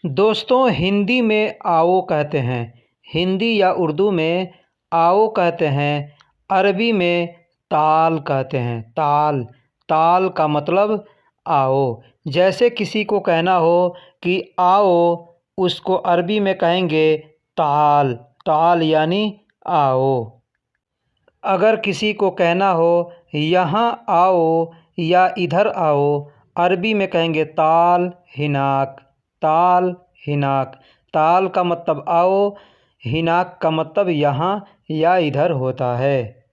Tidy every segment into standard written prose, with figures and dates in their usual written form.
दोस्तों, हिंदी में आओ कहते हैं। हिंदी या उर्दू में आओ कहते हैं। अरबी में ताल कहते हैं। ताल ताल का मतलब आओ। जैसे किसी को कहना हो कि आओ, उसको अरबी में कहेंगे ताल। ताल यानी आओ। अगर किसी को कहना हो यहाँ आओ या इधर आओ, अरबी में कहेंगे ताल हिनाक। ताल हिनाक। ताल का मतलब आओ, हिनाक का मतलब यहाँ या इधर होता है।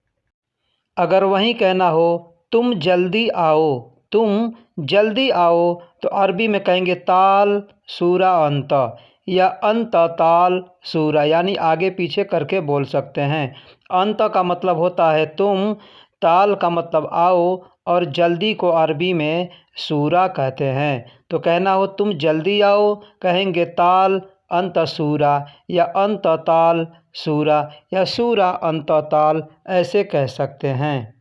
अगर वहीं कहना हो तुम जल्दी आओ, तुम जल्दी आओ, तो अरबी में कहेंगे ताल सूरा अंत या अंत ताल सूरा, यानी आगे पीछे करके बोल सकते हैं। अंत का मतलब होता है तुम, ताल का मतलब आओ, और जल्दी को अरबी में सूरा कहते हैं। तो कहना हो तुम जल्दी आओ, कहेंगे ताल अंत सूरा या अंत ताल सूरा या सूरा अंत ताल, ऐसे कह सकते हैं।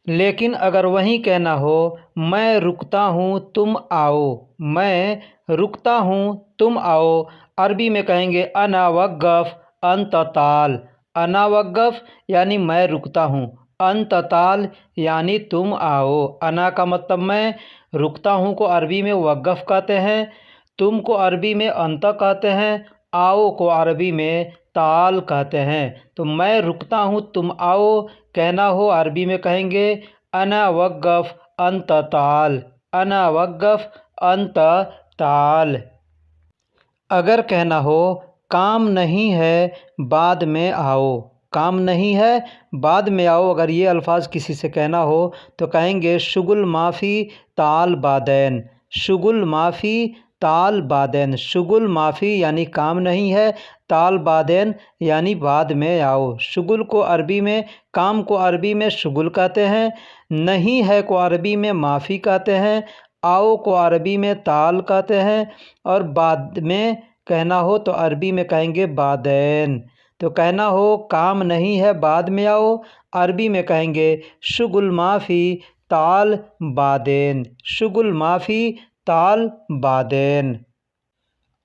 लेकिन अगर वहीं कहना हो मैं रुकता हूँ तुम आओ, मैं रुकता हूँ तुम आओ, अरबी में कहेंगे अना वक़्फ़ अंत ताल। अना वक़्फ़ यानी मैं रुकता हूँ, अंत ताल यानी तुम आओ। अना का मतलब मैं, रुकता हूँ को अरबी में वक़्फ़ कहते हैं, तुम को अरबी में अंत कहते हैं, आओ को अरबी में ताल कहते हैं। तो मैं रुकता हूँ तुम आओ कहना हो, अरबी में कहेंगे अना वक़्फ़ अंत ताल। अना वक़्फ़ अंत ताल। अगर कहना हो काम नहीं है बाद में आओ, काम नहीं है बाद में आओ, अगर ये अल्फाज किसी से कहना हो तो कहेंगे शुगुल माफ़ी ताल बादैन। शुगुल माफ़ी ताल बादैन। शुगुल माफ़ी यानी काम नहीं है, ताल बादैन यानी बाद में आओ। शुगुल को अरबी में, काम को अरबी में शुगुल कहते हैं, नहीं है को अरबी में माफ़ी कहते हैं, आओ को अरबी में ताल कहते हैं, और बाद में कहना हो तो अरबी में कहेंगे बादैन। तो कहना हो काम नहीं है बाद में आओ, अरबी में कहेंगे शुगुल माफ़ी ताल बादैन। शुगुल माफ़ी ताल बादैन।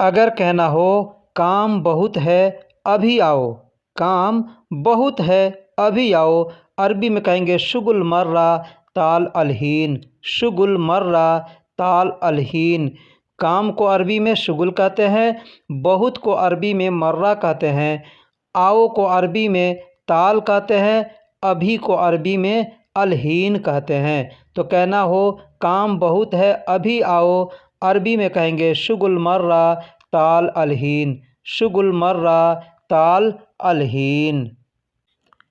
अगर कहना हो काम बहुत है अभी आओ, काम बहुत है अभी आओ, अरबी में कहेंगे शुगुल मर्रा ताल अलहीन। शुगुल मर्रा ताल अलहीन। काम को अरबी में शुगुल कहते हैं, बहुत को अरबी में मर्रा कहते हैं, आओ को अरबी में ताल कहते हैं, अभी को अरबी में अलहीन कहते हैं। तो कहना हो काम बहुत है अभी आओ, अरबी में कहेंगे शुगुल मर्रा ताल अलहीन। शुगुल मर्रा ताल अलहीन।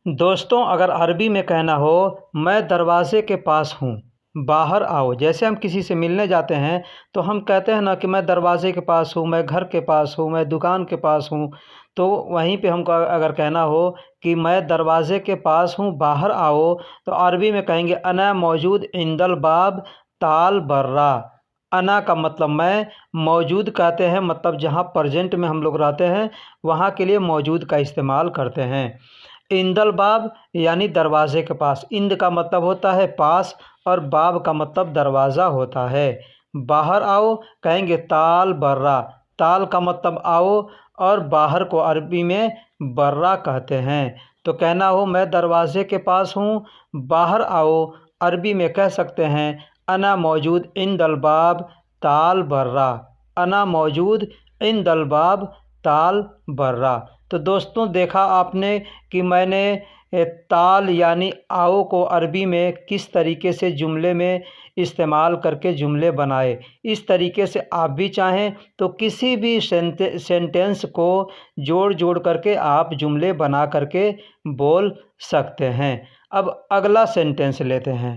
दोस्तों, अगर अरबी में कहना हो मैं दरवाज़े के पास हूँ बाहर आओ, जैसे हम किसी से मिलने जाते हैं तो हम कहते हैं ना कि मैं दरवाज़े के पास हूँ, मैं घर के पास हूँ, मैं दुकान के पास हूँ। तो वहीं पे हमको अगर कहना हो कि मैं दरवाज़े के पास हूँ बाहर आओ, तो अरबी में कहेंगे अना मौजूद इंदल बाब ताल बर्रा। अना का मतलब मैं, मौजूद कहते हैं मतलब जहाँ प्रेजेंट में हम लोग रहते हैं वहाँ के लिए मौजूद का इस्तेमाल करते हैं। इंदल बाब यानी दरवाज़े के पास। इंद का मतलब होता है पास, और बाब का मतलब दरवाज़ा होता है। बाहर आओ कहेंगे ताल बर्रा। ताल का मतलब आओ, और बाहर को अरबी में बर्रा कहते हैं। तो कहना हो मैं दरवाज़े के पास हूँ बाहर आओ, अरबी में कह सकते हैं अना मौजूद इंदल बाब ताल बर्रा। अना मौजूद इंदल बाब ताल बर्रा। तो दोस्तों, देखा आपने कि मैंने ताल यानी आओ को अरबी में किस तरीके से जुमले में इस्तेमाल करके जुमले बनाए। इस तरीके से आप भी चाहें तो किसी भी सेंटेंस को जोड़ जोड़ करके आप जुमले बना करके बोल सकते हैं। अब अगला सेंटेंस लेते हैं।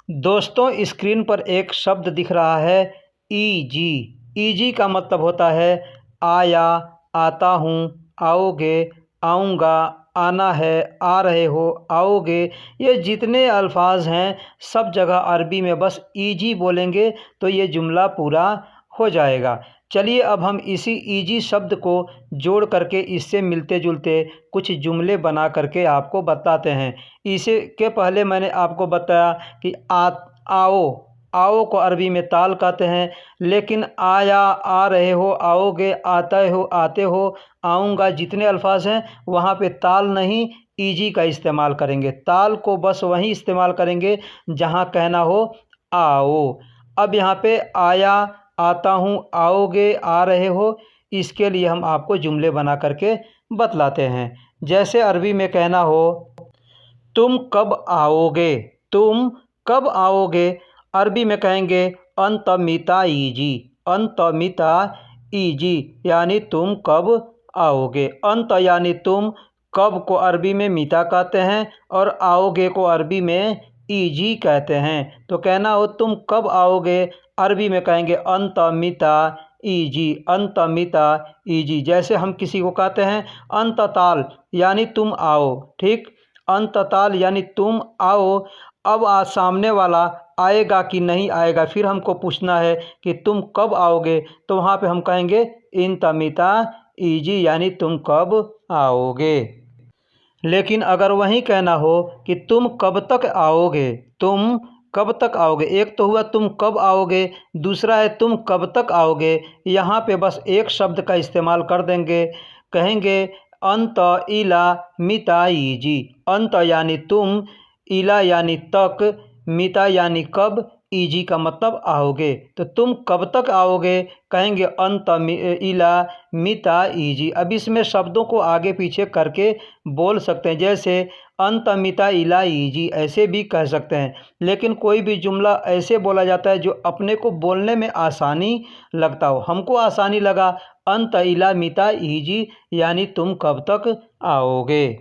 दोस्तों, स्क्रीन पर एक शब्द दिख रहा है ईजी। ईजी का मतलब होता है आया, आता हूँ, आओगे, आऊँगा, आना है, आ रहे हो, आओगे। ये जितने अल्फाज हैं सब जगह अरबी में बस ईजी बोलेंगे तो ये जुमला पूरा हो जाएगा। चलिए अब हम इसी ईजी शब्द को जोड़ करके इससे मिलते जुलते कुछ जुमले बना करके आपको बताते हैं। इसे के पहले मैंने आपको बताया कि आओ, आओ को अरबी में ताल कहते हैं। लेकिन आया, आ रहे हो, आओगे, आते हो, आते हो, आऊँगा, जितने अल्फाज हैं वहाँ पे ताल नहीं ईजी का इस्तेमाल करेंगे। ताल को बस वहीं इस्तेमाल करेंगे जहाँ कहना हो आओ। अब यहाँ पे आया, आता हूँ, आओगे, आ रहे हो, इसके लिए हम आपको जुमले बना करके बतलाते हैं। जैसे अरबी में कहना हो तुम कब आओगे, तुम कब आओगे, अरबी में कहेंगे अंत मिता ईजी, अंत मिता ईजी, यानी तुम कब आओगे। अंत यानी तुम, कब को अरबी में मिता कहते हैं और आओगे को अरबी में ईजी कहते हैं। तो कहना हो तुम कब आओगे, अरबी में कहेंगे अंत मिता ईजी, अंत मिता ईजी। जैसे हम किसी को कहते हैं अंत ताल यानी तुम आओ, ठीक, अंत ताल यानी तुम आओ। अब आज सामने वाला आएगा कि नहीं आएगा, फिर हमको पूछना है कि तुम कब आओगे, तो वहाँ पे हम कहेंगे इन तमिता ईजी, यानी तुम कब आओगे। लेकिन अगर वहीं कहना हो कि तुम कब तक आओगे, तुम कब तक आओगे, एक तो हुआ तुम कब आओगे, दूसरा है तुम कब तक आओगे। यहाँ पे बस एक शब्द का इस्तेमाल कर देंगे, कहेंगे अंत इला मिता ईजी, अंत यानी तुम, इला यानी तक, मिता यानी कब, ईजी का मतलब आओगे। तो तुम कब तक आओगे, कहेंगे अंत इला मिता ईजी। अब इसमें शब्दों को आगे पीछे करके बोल सकते हैं, जैसे अंत मिता इला ईजी ऐसे भी कह सकते हैं। लेकिन कोई भी जुमला ऐसे बोला जाता है जो अपने को बोलने में आसानी लगता हो। हमको आसानी लगा अंत इला मिता ईजी, यानी तुम कब तक आओगे।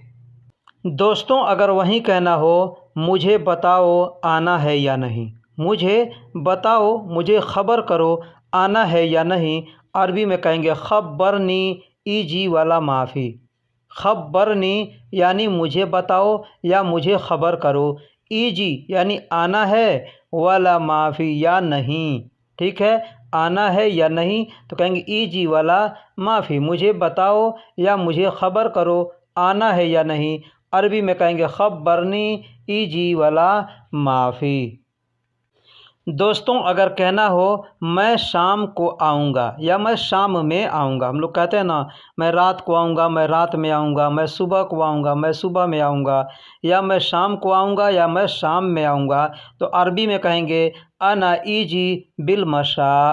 दोस्तों अगर वहीं कहना हो मुझे बताओ आना है या नहीं, मुझे बताओ, मुझे खबर करो आना है या नहीं, अरबी में कहेंगे खब्बरनी ईजी वाला माफ़ी। खब्बरनी यानी मुझे बताओ या मुझे खबर करो, ईजी यानी आना है, वाला माफ़ी या नहीं, ठीक है, आना है या नहीं तो कहेंगे ईजी वाला माफ़ी, मुझे बताओ या मुझे खबर करो आना है या नहीं, अरबी में कहेंगे खब्बरनी ईजी वाला माफ़ी। दोस्तों अगर कहना हो मैं शाम को आऊँगा या मैं शाम में आऊँगा, हम लोग कहते हैं ना मैं रात को आऊँगा, मैं रात में आऊँगा, मैं सुबह को आऊँगा, मैं सुबह में आऊँगा, या मैं शाम को आऊँगा या मैं शाम में आऊँगा, तो अरबी में कहेंगे अना ईजी बिल मशा,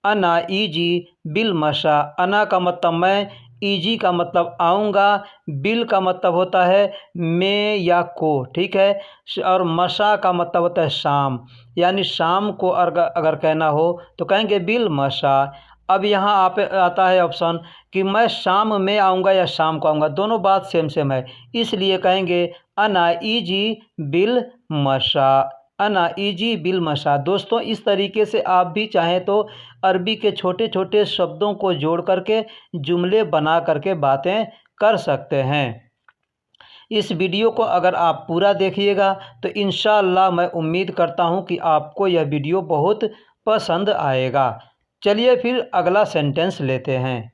अना ईजी बिल मशा। अना का मतलब मैं, ईजी का मतलब आऊँगा, बिल का मतलब होता है मैं या को, ठीक है, और मशा का मतलब होता है शाम, यानी शाम को अगर कहना हो तो कहेंगे बिल मशा। अब यहाँ आप आता है ऑप्शन कि मैं शाम में आऊँगा या शाम को आऊँगा, दोनों बात सेम सेम है, इसलिए कहेंगे अना ईजी बिल मशा, अना ईजी बिल मशा। दोस्तों इस तरीके से आप भी चाहें तो अरबी के छोटे छोटे शब्दों को जोड़ करके जुमले बना करके बातें कर सकते हैं। इस वीडियो को अगर आप पूरा देखिएगा तो इंशाअल्लाह मैं उम्मीद करता हूं कि आपको यह वीडियो बहुत पसंद आएगा। चलिए फिर अगला सेंटेंस लेते हैं।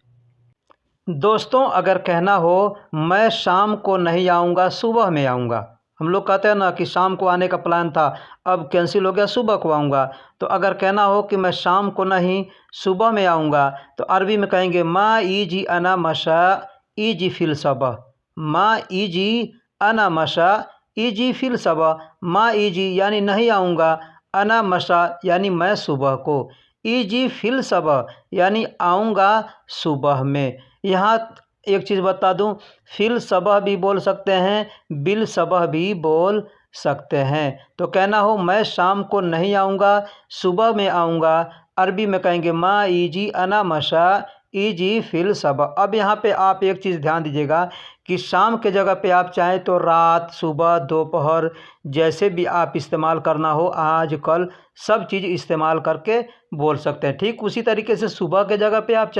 दोस्तों अगर कहना हो मैं शाम को नहीं आऊँगा, सुबह में आऊँगा, हम लोग कहते हैं ना कि शाम को आने का प्लान था, अब कैंसिल हो गया, सुबह को आऊँगा। तो अगर कहना हो कि मैं शाम को नहीं सुबह में आऊँगा, तो अरबी में कहेंगे मा ईजी अना मशा ईजी फिल सबह, मा ईजी अना मशा ईजी फिल सबह। मा ईजी यानी नहीं आऊँगा, अना मशा यानी मैं सुबह को, ईजी फिल सबह यानी आऊँगा सुबह में। यहाँ एक चीज़ बता दूं, फिल सबह भी बोल सकते हैं, बिल सबह भी बोल सकते हैं। तो कहना हो मैं शाम को नहीं आऊँगा, सुबह में आऊँगा, अरबी में कहेंगे मा ईजी अना मशा ईजी फिल सबह। अब यहाँ पे आप एक चीज़ ध्यान दीजिएगा कि शाम के जगह पे आप चाहें तो रात, सुबह, दोपहर जैसे भी आप इस्तेमाल करना हो, आज कल सब चीज़ इस्तेमाल करके बोल सकते हैं। ठीक उसी तरीके से सुबह के जगह पे आप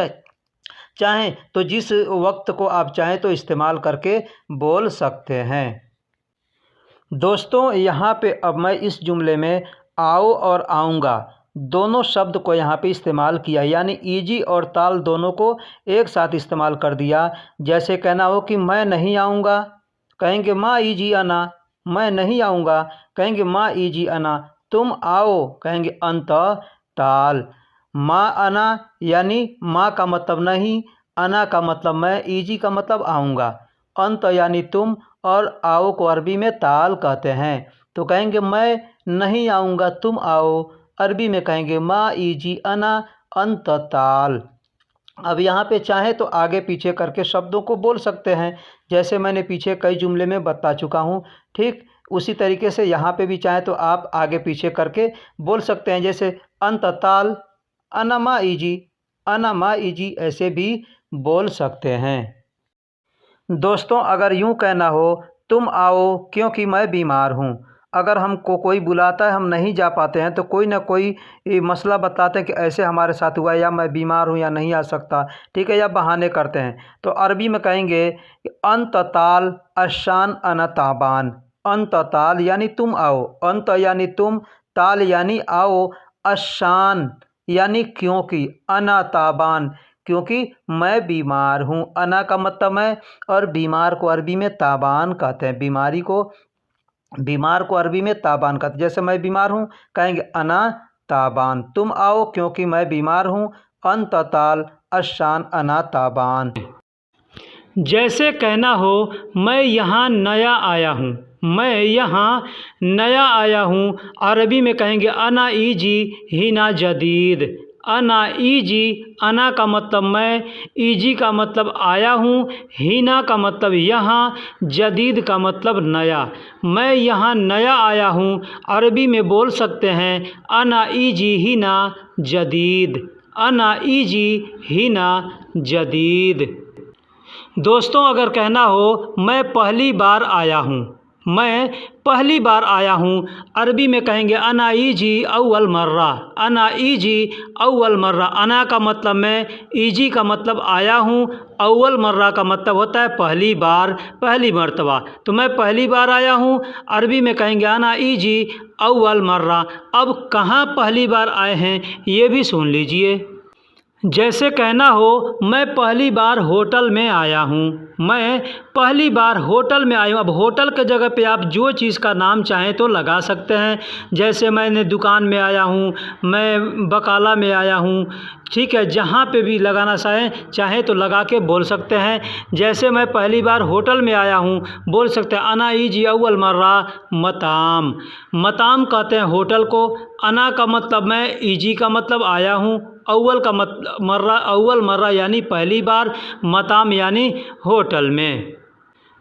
चाहें तो जिस वक्त को आप चाहें तो इस्तेमाल करके बोल सकते हैं। दोस्तों यहाँ पे अब मैं इस जुमले में आओ और आऊँगा दोनों शब्द को यहाँ पे इस्तेमाल किया, यानी ईजी और ताल दोनों को एक साथ इस्तेमाल कर दिया। जैसे कहना हो कि मैं नहीं आऊँगा, कहेंगे मा ईजी अना, मैं नहीं आऊँगा, कहेंगे मा ईजी अना, तुम आओ कहेंगे अंत ताल। माँ अना यानी माँ का मतलब नहीं, अना का मतलब मैं, इजी का मतलब आऊँगा। अंत यानी तुम और आओ को अरबी में ताल कहते हैं। तो कहेंगे मैं नहीं आऊँगा, तुम आओ। अरबी में कहेंगे माँ इजी अना अंत ताल। अब यहाँ पे चाहे तो आगे पीछे करके शब्दों को बोल सकते हैं, जैसे मैंने पीछे कई जुमले में बता चुका हूँ। ठीक उसी तरीके से यहाँ पे भी चाहे तो आप आगे पीछे करके बोल सकते हैं, जैसे अंत ताल, अना मा इजी, अना मा इजी, ऐसे भी बोल सकते हैं। दोस्तों अगर यूँ कहना हो तुम आओ क्योंकि मैं बीमार हूँ, अगर हमको कोई बुलाता है हम नहीं जा पाते हैं तो कोई ना कोई मसला बताते हैं कि ऐसे हमारे साथ हुआ, या मैं बीमार हूँ या नहीं आ सकता, ठीक है, या बहाने करते हैं। तो अरबी में कहेंगे अंत ताल अशान अना ताबान। अंत ताल यानी तुम आओ, अंत यानी तुम, ताल यानी आओ, अशान यानी क्योंकि, अना ताबान क्योंकि मैं बीमार हूँ। अना का मतलब मैं और बीमार को अरबी में ताबान कहते हैं। बीमारी को, बीमार को अरबी में ताबान कहते हैं। जैसे मैं बीमार हूँ कहेंगे अना ताबान। तुम आओ क्योंकि मैं बीमार हूँ, अंत ताल अशान अना ताबान। जैसे कहना हो मैं यहाँ नया आया हूँ, मैं यहाँ नया आया हूँ, अरबी में कहेंगे अना इजी हिना जदीद। अना इजी, अना का मतलब मैं, इजी का मतलब आया हूँ, हिना का मतलब यहाँ, जदीद का मतलब नया। मैं यहाँ नया आया हूँ, अरबी में बोल सकते हैं अना इजी हिना जदीद, अना इजी हिना जदीद। दोस्तों अगर कहना हो मैं पहली बार आया हूँ, मैं पहली बार आया हूँ, अरबी में कहेंगे अना इजी अव्वल मर्रा, अना इजी अव्वल मर्रा। अना का मतलब मैं, इजी का मतलब आया हूँ, अव्वल मर्रा का मतलब होता है पहली बार, पहली मर्तबा। तो मैं पहली बार आया हूँ, अरबी में कहेंगे अना इजी अव्वल मर्रा। अब कहाँ पहली बार आए हैं ये भी सुन लीजिए। जैसे कहना हो मैं पहली बार होटल में आया हूँ, मैं पहली बार होटल में आया हूँ। अब होटल के जगह पे आप जो चीज़ का नाम चाहें तो लगा सकते हैं, जैसे मैंने दुकान में आया हूँ, मैं बकाला में आया हूँ, ठीक है, जहाँ पे भी लगाना चाहें तो लगा के बोल सकते हैं। जैसे मैं पहली बार होटल में आया हूँ बोल सकते हैं अना इजी अव्वल मर्रा मताम। मताम कहते हैं होटल को। अना का मतलब मैं, इजी का मतलब आया हूँ, अव्वल का मतलब मर्रा, अव्वल मर्रा यानी पहली बार, मताम यानी होटल में।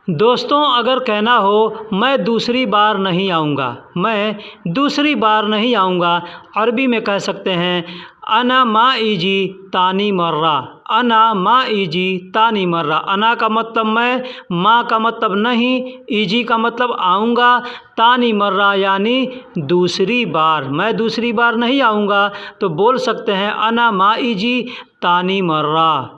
दोस्तों अगर कहना हो मैं दूसरी बार नहीं आऊँगा, मैं दूसरी बार नहीं आऊँगा, अरबी में कह सकते हैं अना मा इजी तानी मर्रा, अना मा इजी तानी मर्रा। अना का मतलब मैं, माँ का मतलब नहीं, इजी का मतलब आऊँगा, तानी मर्रा यानी दूसरी बार, मैं दूसरी बार नहीं आऊँगा, तो बोल सकते हैं अना मा इजी तानी मर्रा।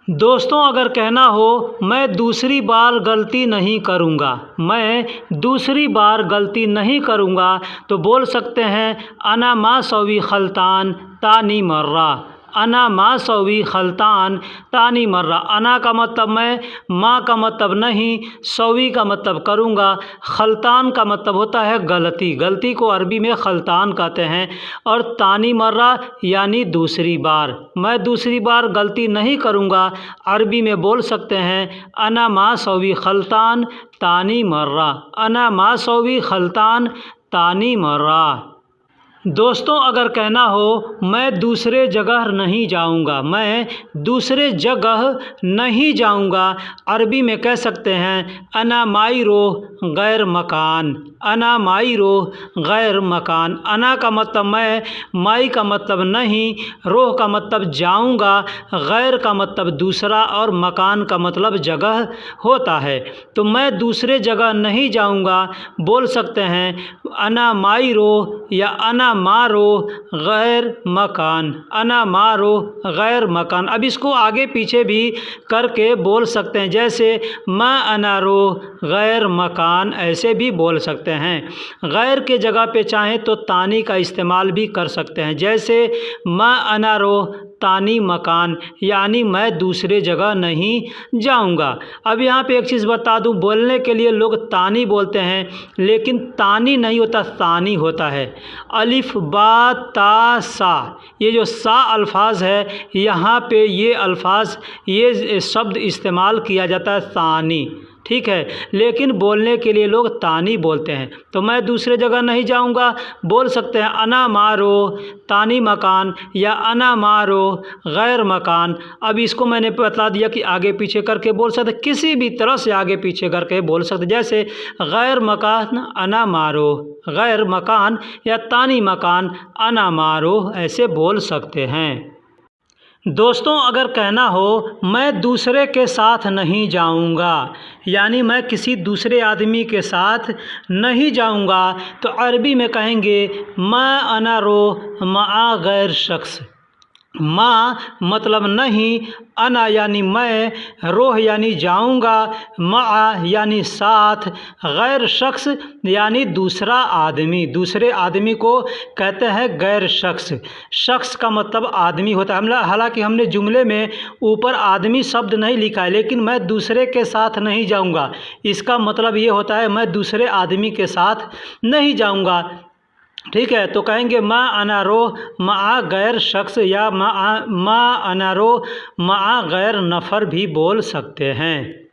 दोस्तों अगर कहना हो मैं दूसरी बार गलती नहीं करूँगा, मैं दूसरी बार गलती नहीं करूँगा, तो बोल सकते हैं अना मा सवी खलतान तानी मर्रा, अना मा सवी खलतान तानी मर्रा। अना का मतलब मैं, माँ का मतलब नहीं, सवी का मतलब करूँगा, खलतान का मतलब होता है गलती, गलती को अरबी में खलतान कहते हैं, और तानी मर्रा यानी दूसरी बार, मैं दूसरी बार गलती नहीं करूँगा, अरबी में बोल सकते हैं अना मा सवी खलतान तानी मर्रा, अना मा सवी खलतान तानी मर्रा। दोस्तों अगर कहना हो मैं दूसरे जगह नहीं जाऊंगा, मैं दूसरे जगह नहीं जाऊंगा, अरबी में कह सकते हैं अना माई रोह गैर मकान, अना माई रोह गैर मकान। अना का मतलब मैं, माई का मतलब नहीं, रोह का मतलब जाऊंगा, गैर का मतलब दूसरा, और मकान का मतलब जगह होता है। तो मैं दूसरे जगह नहीं जाऊंगा बोल सकते हैं अना माई रोह या अना मारो गैर मकान, अना मारो गैर मकान। अब इसको आगे पीछे भी करके बोल सकते हैं, जैसे मा अना रो गैर मकान, ऐसे भी बोल सकते हैं। गैर के जगह पे चाहें तो तानी का इस्तेमाल भी कर सकते हैं, जैसे मा अना रो तानी मकान, यानी मैं दूसरे जगह नहीं जाऊंगा। अब यहाँ पे एक चीज़ बता दूं, बोलने के लिए लोग तानी बोलते हैं, लेकिन तानी नहीं होता, तानी होता है। अलिफ बा ता सा, ये जो सा अल्फाज है, यहाँ पे ये अल्फाज, ये शब्द इस्तेमाल किया जाता है तानी, ठीक है। लेकिन बोलने के लिए लोग तानी बोलते हैं। तो मैं दूसरे जगह नहीं जाऊंगा, बोल सकते हैं अना मारो तानी मकान या अना मारो गैर मकान। अब इसको मैंने बता दिया कि आगे पीछे करके बोल सकते, किसी भी तरह से आगे पीछे करके बोल सकते। जैसे गैर मकान अना मारो, गैर मकान या तानी मकान अना मारो, ऐसे बोल सकते हैं। दोस्तों, अगर कहना हो मैं दूसरे के साथ नहीं जाऊंगा, यानी मैं किसी दूसरे आदमी के साथ नहीं जाऊंगा, तो अरबी में कहेंगे मा अना रो मा गैर शख्स। माँ मतलब नहीं, अना यानी मैं, रोह यानी जाऊंगा, मा यानी साथ, गैर शख्स यानी दूसरा आदमी। दूसरे आदमी को कहते हैं गैर शख्स। शख्स का मतलब आदमी होता है। हालांकि हमने जुमले में ऊपर आदमी शब्द नहीं लिखा है, लेकिन मैं दूसरे के साथ नहीं जाऊंगा, इसका मतलब ये होता है मैं दूसरे आदमी के साथ नहीं जाऊंगा, ठीक है। तो कहेंगे मा अनारो मा गैर शख्स या मा अनारो मा गैर नफ़र भी बोल सकते हैं।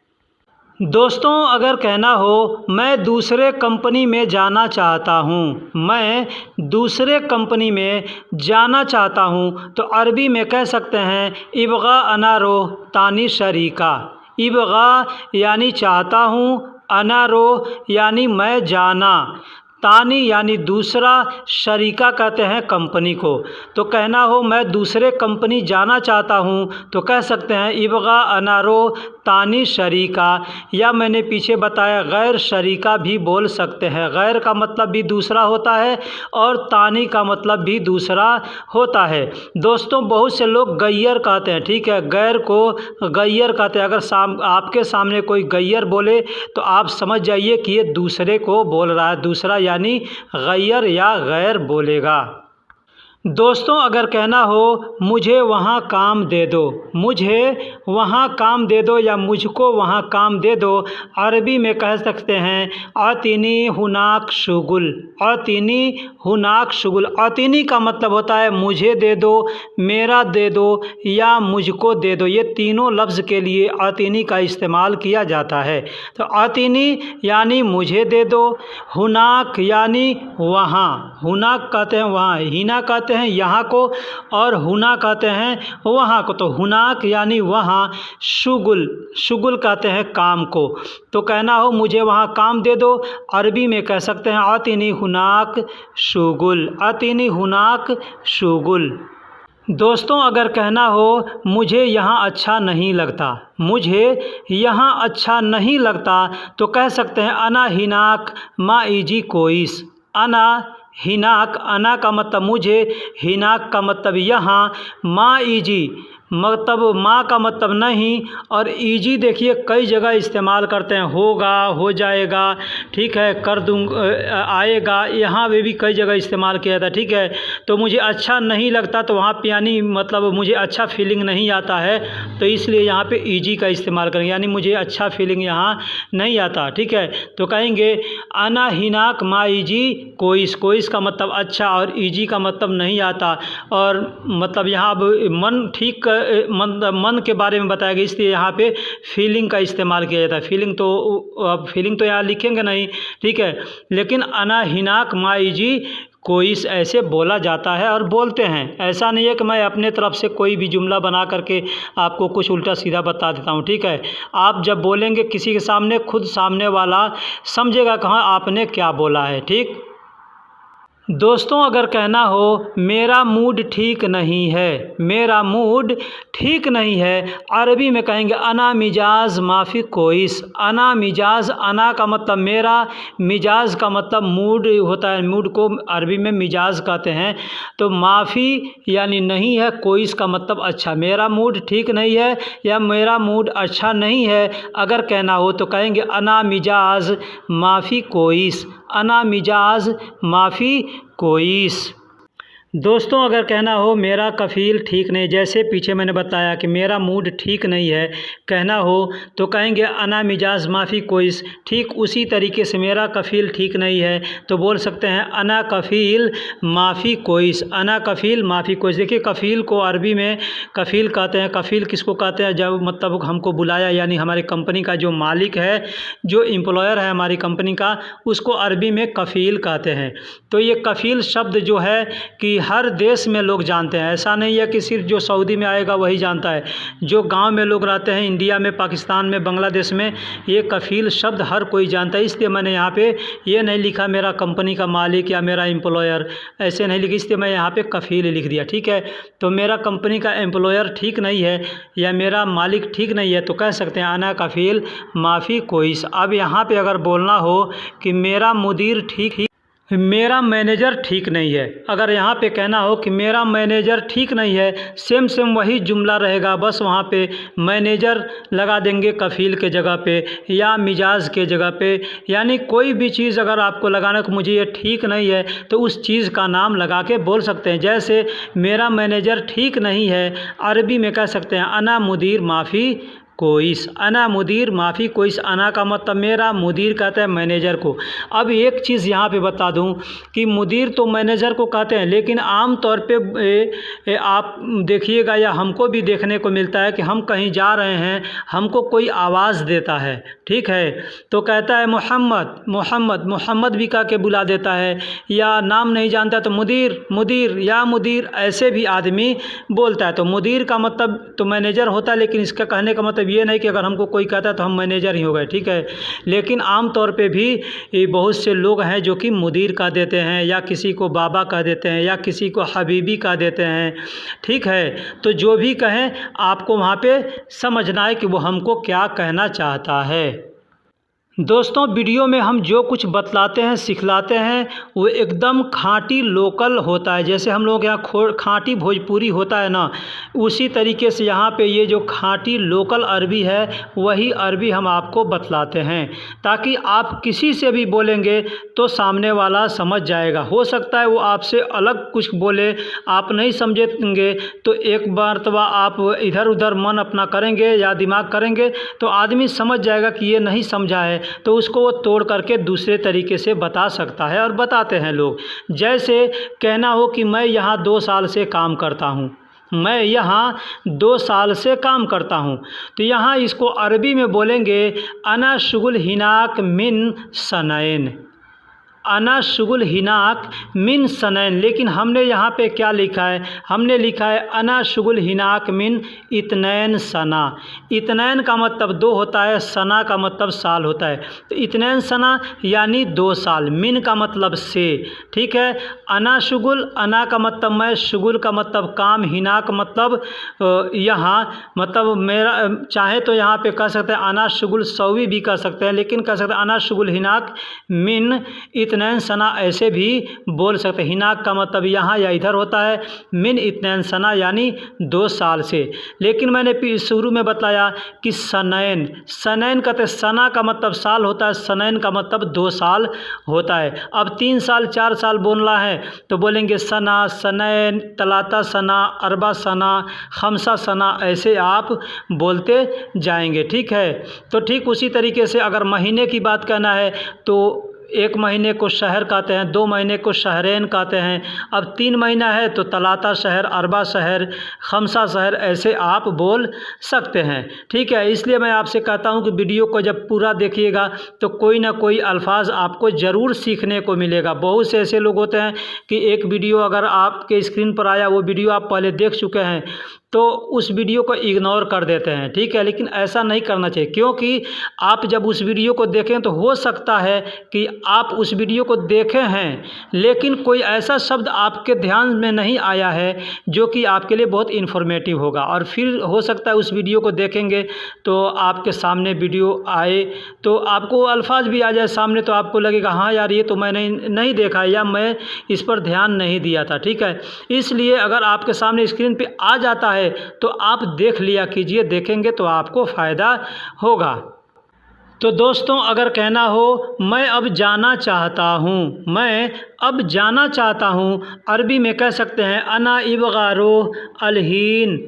दोस्तों, अगर कहना हो मैं दूसरे कंपनी में जाना चाहता हूँ, मैं दूसरे कंपनी में जाना चाहता हूँ, तो अरबी में कह सकते हैं इबगा अनारो तानी शरीका। इबगा यानी चाहता हूँ, अनारो यानी मैं जाना, तानी यानी दूसरा, शरीका कहते हैं कंपनी को। तो कहना हो मैं दूसरे कंपनी जाना चाहता हूँ, तो कह सकते हैं इबगा अनारो तानी शरीका, या मैंने पीछे बताया गैर शरीका भी बोल सकते हैं। गैर का मतलब भी दूसरा होता है और तानी का मतलब भी दूसरा होता है। दोस्तों, बहुत से लोग गैयर कहते हैं, ठीक है, गैर को गैयर कहते हैं। अगर आपके सामने कोई गैयर बोले तो आप समझ जाइए कि ये दूसरे को बोल रहा है, दूसरा यानी गैर या गैर बोलेगा। दोस्तों, अगर कहना हो मुझे वहाँ काम दे दो, मुझे वहाँ काम दे दो या मुझको वहाँ काम दे दो, अरबी में कह सकते हैं आतिनी हुनाक शुगुल। आतिनी हुनाक शुगुल। आतिनी का मतलब होता है मुझे दे दो, मेरा दे दो या मुझको दे दो। ये तीनों लफ्ज़ के लिए आतिनी का इस्तेमाल किया जाता है। तो आतिनी यानी मुझे दे दो, हुनाक यानी वहाँ, हुनाक कहते हैं वहाँ, हिना कहते हैं यहाँ को, और हुना कहते हैं वहाँ को। तो हुनाक यानी वहाँ, शुगुल, शुगुल कहते हैं काम को। तो कहना हो मुझे वहाँ काम दे दो, अरबी में कह सकते हैं आतिनी हुनाक शुगुल, आतिनी हुनाक शुगुल। दोस्तों, अगर कहना हो मुझे यहाँ अच्छा नहीं लगता, मुझे यहाँ अच्छा नहीं लगता, तो कह सकते हैं अना हिनाक मा इजी कोइस। अना हिनाक, अना का मतलब मुझे, हिनाक का मतलब यहाँ, मा इजी मतलब माँ का मतलब नहीं, और ईजी देखिए कई जगह इस्तेमाल करते हैं, होगा, हो जाएगा, ठीक है, कर दूँगा, आएगा, यहाँ पे भी कई जगह इस्तेमाल किया जाता है, ठीक है। तो मुझे अच्छा नहीं लगता, तो वहाँ पे यानी मतलब मुझे अच्छा फीलिंग नहीं आता है, तो इसलिए यहाँ पे ईजी का इस्तेमाल करेंगे, यानी मुझे अच्छा फीलिंग यहाँ नहीं आता, ठीक है। तो कहेंगे अना हिनाक मा ईजी कोइस। कोइस का मतलब अच्छा और ईजी का मतलब नहीं आता, और मतलब यहाँ अब मन ठीक मन के बारे में बताया गया, इसलिए यहाँ पे फीलिंग का इस्तेमाल किया जाता है। फीलिंग तो यहाँ लिखेंगे नहीं, ठीक है, लेकिन अना हिनाक माईजी कोइस ऐसे बोला जाता है और बोलते हैं। ऐसा नहीं है कि मैं अपने तरफ से कोई भी जुमला बना करके आपको कुछ उल्टा सीधा बता देता हूँ, ठीक है। आप जब बोलेंगे किसी के सामने, खुद सामने वाला समझेगा कहाँ आपने क्या बोला है, ठीक। दोस्तों, अगर कहना हो मेरा मूड ठीक नहीं है, मेरा मूड ठीक नहीं है, अरबी में कहेंगे अना मिजाज माफ़ी कोइस। अना मिजाज, अना का मतलब मेरा, मिजाज का मतलब मूड होता है, मूड को अरबी में मिजाज कहते हैं। तो माफ़ी यानी नहीं है, कोइस का मतलब अच्छा। मेरा मूड ठीक नहीं है या मेरा मूड अच्छा नहीं है अगर कहना हो तो कहेंगे अना मिजाज माफ़ी कोइस। अना मिजाज माफ़ी कोइस। दोस्तों, अगर कहना हो मेरा कफ़ील ठीक नहीं, जैसे पीछे मैंने बताया कि मेरा मूड ठीक नहीं है, कहना हो तो कहेंगे अना मिजाज माफ़ी कोइस। ठीक उसी तरीके से मेरा कफ़ील ठीक नहीं है तो बोल सकते हैं अना कफ़ील माफ़ी कोइस। अना कफ़ील माफ़ी कोइस। देखिए, कफ़ील को अरबी में कफ़ील कहते हैं। कफ़ील किसको कहते हैं? जब मतलब हमको बुलाया, यानी हमारी कंपनी का जो मालिक है, जो एम्प्लॉयर है हमारी कंपनी का, उसको अरबी में कफ़ील कहते हैं। तो ये कफ़ील शब्द जो है कि हर देश में लोग जानते हैं। ऐसा नहीं है कि सिर्फ जो सऊदी में आएगा वही जानता है। जो गांव में लोग रहते हैं, इंडिया में, पाकिस्तान में, बांग्लादेश में, ये कफ़ील शब्द हर कोई जानता है। इसलिए मैंने यहाँ पे ये नहीं लिखा मेरा कंपनी का मालिक या मेरा एम्प्लॉयर, ऐसे नहीं लिखी, इसलिए मैं यहाँ पे कफ़ील लिख दिया। ठीक है, तो मेरा कंपनी का एम्प्लॉयर ठीक नहीं है या मेरा मालिक ठीक नहीं है तो कह सकते हैं अना कफ़ील माफ़ी कोइस। अब यहाँ पर अगर बोलना हो कि मेरा मुदीर ठीक, मेरा मैनेजर ठीक नहीं है, अगर यहाँ पे कहना हो कि मेरा मैनेजर ठीक नहीं है, सेम वही जुमला रहेगा, बस वहाँ पे मैनेजर लगा देंगे कफ़ील के जगह पे या मिजाज के जगह पे। यानी कोई भी चीज़ अगर आपको लगाना कि मुझे ये ठीक नहीं है तो उस चीज़ का नाम लगा के बोल सकते हैं। जैसे मेरा मैनेजर ठीक नहीं है, अरबी में कह सकते हैं अना मुदीर माफ़ी कोइस। अना मुदीर माफ़ी कोइस। अना का मतलब मेरा, मुदीर कहते हैं मैनेजर को। अब एक चीज़ यहाँ पे बता दूँ कि मुदीर तो मैनेजर को कहते हैं, लेकिन आम तौर पे आप देखिएगा या हमको भी देखने को मिलता है कि हम कहीं जा रहे हैं, हमको कोई आवाज़ देता है, ठीक है, तो कहता है मोहम्मद मोहम्मद, मोहम्मद भी कह के बुला देता है, या नाम नहीं जानता तो मुदीर मुदीर या मुदीर, ऐसे भी आदमी बोलता है। तो मुदीर का मतलब तो मैनेजर होता है, लेकिन इसका कहने का मतलब ये नहीं कि अगर हमको कोई कहता है तो हम मैनेजर ही हो गए, ठीक है। लेकिन आम तौर पे भी बहुत से लोग हैं जो कि मुदीर कह देते हैं, या किसी को बाबा कह देते हैं, या किसी को हबीबी कह देते हैं, ठीक है। तो जो भी कहें आपको वहाँ पे समझना है कि वो हमको क्या कहना चाहता है। दोस्तों, वीडियो में हम जो कुछ बतलाते हैं, सिखलाते हैं, वो एकदम खाँटी लोकल होता है। जैसे हम लोग के यहाँ खाँटी भोजपुरी होता है ना, उसी तरीके से यहाँ पे ये जो खाँटी लोकल अरबी है वही अरबी हम आपको बतलाते हैं, ताकि आप किसी से भी बोलेंगे तो सामने वाला समझ जाएगा। हो सकता है वो आपसे अलग कुछ बोले, आप नहीं समझेंगे, तो एक बार तो आप इधर उधर मन अपना करेंगे या दिमाग करेंगे तो आदमी समझ जाएगा कि ये नहीं समझा है, तो उसको वो तोड़ करके दूसरे तरीके से बता सकता है, और बताते हैं लोग। जैसे कहना हो कि मैं यहाँ 2 साल से काम करता हूँ, मैं यहाँ 2 साल से काम करता हूँ, तो यहाँ इसको अरबी में बोलेंगे अना शुगुल हिनाक मिन सनैन। अना शुगुल हिनाक मिन सनैन। लेकिन हमने यहाँ पे क्या लिखा है? हमने लिखा है अना शुगुल हिनाक मिन इतनैन सना। इतनैन का मतलब 2 होता है, सना का मतलब साल होता है, तो इतनैन सना यानी 2 साल, मिन का मतलब से, ठीक है। अना शुगुल, अना का मतलब मैं, शुगुल का मतलब काम, हिना का मतलब यहाँ, मतलब मेरा, चाहे तो यहाँ पे कह सकते हैं अना शुगुल सौवी भी कह सकते हैं, लेकिन कह सकते हैं अना शुगुल हिनाक मिन इतनैन सना, ऐसे भी बोल सकते हैं। हिनाक का मतलब यहाँ या इधर होता है, मिन इतनैन सना यानी 2 साल से। लेकिन मैंने शुरू में बताया कि सनैन, सनैन कहते, सना का मतलब साल होता है, सनैन का मतलब 2 साल होता है। अब 3 साल 4 साल बोलना है तो बोलेंगे सना, सनैन, तलाता सना, अरबा सना, खमसा सना, ऐसे आप बोलते जाएंगे, ठीक है। तो ठीक उसी तरीके से अगर महीने की बात कहना है तो 1 महीने को शहर कहते हैं, 2 महीने को शहरैन कहते हैं। अब 3 महीना है तो तलाता शहर, अरबा शहर, खमसा शहर, ऐसे आप बोल सकते हैं, ठीक है। इसलिए मैं आपसे कहता हूं कि वीडियो को जब पूरा देखिएगा तो कोई ना कोई अल्फाज आपको ज़रूर सीखने को मिलेगा। बहुत से ऐसे लोग होते हैं कि एक वीडियो अगर आपके स्क्रीन पर आया, वो वीडियो आप पहले देख चुके हैं, तो उस वीडियो को इग्नोर कर देते हैं, ठीक है। लेकिन ऐसा नहीं करना चाहिए, क्योंकि आप जब उस वीडियो को देखें तो हो सकता है कि आप उस वीडियो को देखे हैं लेकिन कोई ऐसा शब्द आपके ध्यान में नहीं आया है जो कि आपके लिए बहुत इन्फॉर्मेटिव होगा, और फिर हो सकता है उस वीडियो को देखेंगे तो आपके सामने वीडियो आए तो आपको अल्फाज भी आ जाए सामने, तो आपको लगेगा हाँ यार ये तो मैंने नहीं देखा या मैं इस पर ध्यान नहीं दिया था, ठीक है। इसलिए अगर आपके सामने स्क्रीन पे आ जाता है तो आप देख लिया कीजिए, देखेंगे तो आपको फ़ायदा होगा। तो दोस्तों अगर कहना हो मैं अब जाना चाहता हूँ, मैं अब जाना चाहता हूँ, अरबी में कह सकते हैं अना इबगारो अलहीन,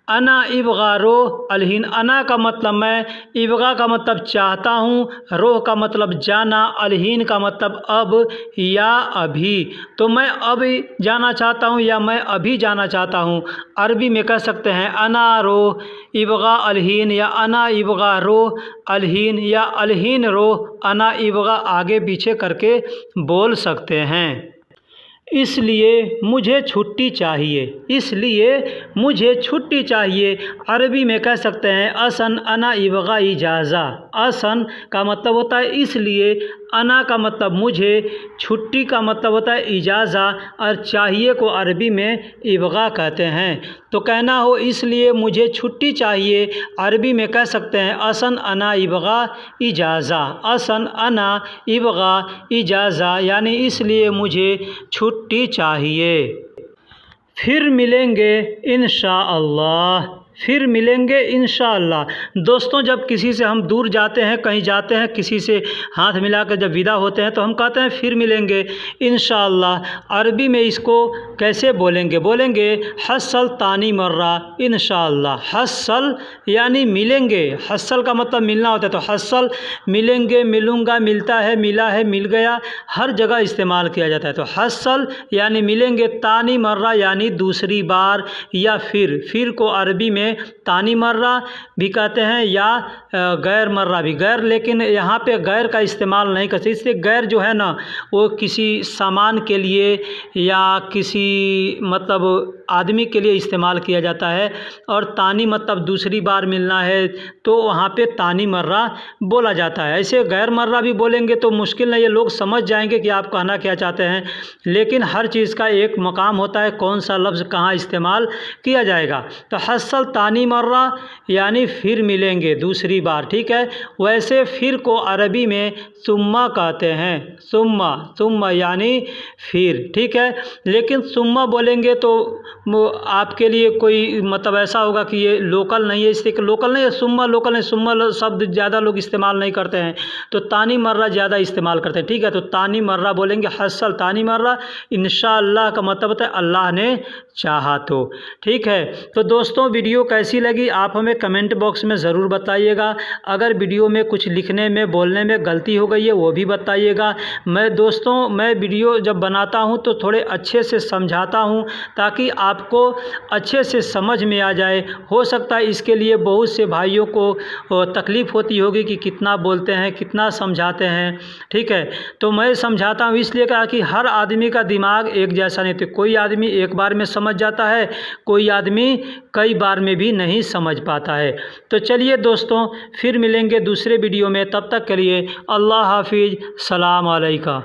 अना इबगारो अलहीन। अना का मतलब मैं, इबगा का मतलब चाहता हूँ, रोह का मतलब जाना, अलहीन का मतलब अब या अभी। तो मैं अब जाना चाहता हूँ या मैं अभी जाना चाहता हूँ, अरबी में कह सकते हैं अना रोह इबगा अलहीन, या अना इबगा रोह अलहीन, या अलहीन रोह अना इबगा आगे पीछे करके बोल सकते हैं। इसलिए मुझे छुट्टी चाहिए, इसलिए मुझे छुट्टी चाहिए, अरबी में कह सकते हैं असन अना इबगा इजाज़ा। असन का मतलब होता है इसलिए, अना का मतलब मुझे, छुट्टी का मतलब होता है इजाज़ा, और चाहिए को अरबी में इबगा कहते हैं। तो कहना हो इसलिए मुझे छुट्टी चाहिए, अरबी में कह सकते हैं असन अना इबगा इजाज़ा। असन अना इबगा इजाज़ा यानी इसलिए मुझे छुट्टी चाहिए। फिर मिलेंगे इंशाअल्लाह, फिर मिलेंगे इंशाअल्लाह। दोस्तों जब किसी से हम दूर जाते हैं, कहीं जाते हैं, किसी से हाथ मिलाकर जब विदा होते हैं तो हम कहते हैं फिर मिलेंगे इंशाअल्लाह। अरबी में इसको कैसे बोलेंगे? बोलेंगे हस्सल तानी मर्रा इंशाअल्लाह। हस्सल यानी मिलेंगे, हस्सल का मतलब मिलना होता है, तो हस्सल मिलेंगे, मिलूँगा, मिलता है, मिला है, मिल गया, हर जगह इस्तेमाल किया जाता है। तो हस्सल यानी मिलेंगे, तानी मर्रा यानी दूसरी बार, या फिर को अरबी में तानी मर्रा भी कहते हैं या गैर मर्रा भी। गैर, लेकिन यहाँ पे गैर का इस्तेमाल नहीं करते, इससे गैर जो है ना वो किसी सामान के लिए या किसी मतलब आदमी के लिए इस्तेमाल किया जाता है, और तानी मतलब दूसरी बार मिलना है तो वहाँ पे तानी मर्रा बोला जाता है। ऐसे गैर मर्रा भी बोलेंगे तो मुश्किल नहीं है, लोग समझ जाएंगे कि आप कहना क्या चाहते हैं, लेकिन हर चीज़ का एक मकाम होता है, कौन सा लफ्ज़ कहाँ इस्तेमाल किया जाएगा। तो हस्सल तानी मर्रा यानी फिर मिलेंगे दूसरी बार, ठीक है। वैसे फिर को अरबी में सुम्मा कहते हैं, सुम्मा, सुम्मा यानी फिर, ठीक है। लेकिन सुम्मा बोलेंगे तो आपके लिए कोई मतलब ऐसा होगा कि ये लोकल नहीं है, इससे लोकल नहीं है, सुम्मा लोकल नहीं, सुम्मा शब्द ज़्यादा लोग इस्तेमाल नहीं करते हैं, तो तानी मर्रा ज़्यादा इस्तेमाल करते हैं, ठीक है। तो तानी मर्रा बोलेंगे, हस्सल तानी मर्रा। इंशाअल्लाह का मतलब होता है अल्लाह ने चाहा तो, ठीक है। तो दोस्तों वीडियो कैसी लगी आप हमें कमेंट बॉक्स में ज़रूर बताइएगा। अगर वीडियो में कुछ लिखने में बोलने में गलती हो गई है वो भी बताइएगा। मैं वीडियो जब बनाता हूँ तो थोड़े अच्छे से समझाता हूँ ताकि आपको अच्छे से समझ में आ जाए। हो सकता है इसके लिए बहुत से भाइयों को तकलीफ़ होती होगी कि कितना बोलते हैं, कितना समझाते हैं, ठीक है। तो मैं समझाता हूँ इसलिए कहा कि हर आदमी का दिमाग एक जैसा नहीं, तो कोई आदमी एक बार में समझ जाता है, कोई आदमी कई बार में भी नहीं समझ पाता है। तो चलिए दोस्तों फिर मिलेंगे दूसरे वीडियो में, तब तक के लिए अल्लाह हाफिज़, सलाम अलैका।